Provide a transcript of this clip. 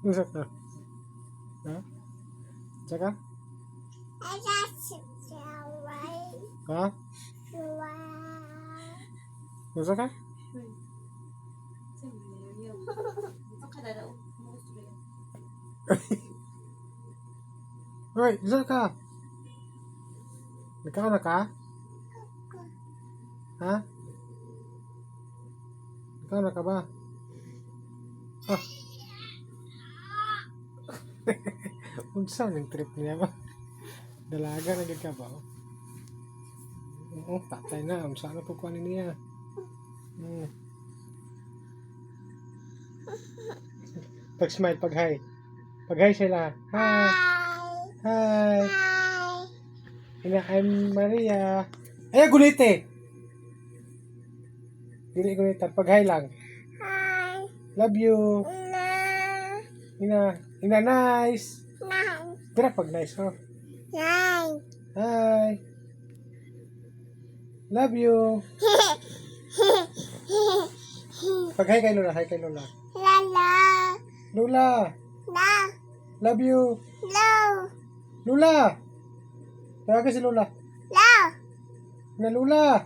Unsa ka? Ha? Tsaka? Ha? Unsa ka? Hoy, unsa ka? Nagkaon na ka? Ha? Nagkaon na ka ba? Ah. Unsa ning trip niya ba? Dalaga na gid ka ba? Oo, tatay na. Unsa na po kuha niya? Pag-smile, pag-hi. Pag-hi sila. Hi. Hi. Ina, I'm Maria. Ay, gulite. Dili gulita. Pag-hi lang. Hi. Love you. Ina, nice. Tira pag nice, oh. Hi. Love you. Pag-hi kay Lola. Hi kay Lola. Lola. Love you. Lola. Tawagan si Lola. Na Lola.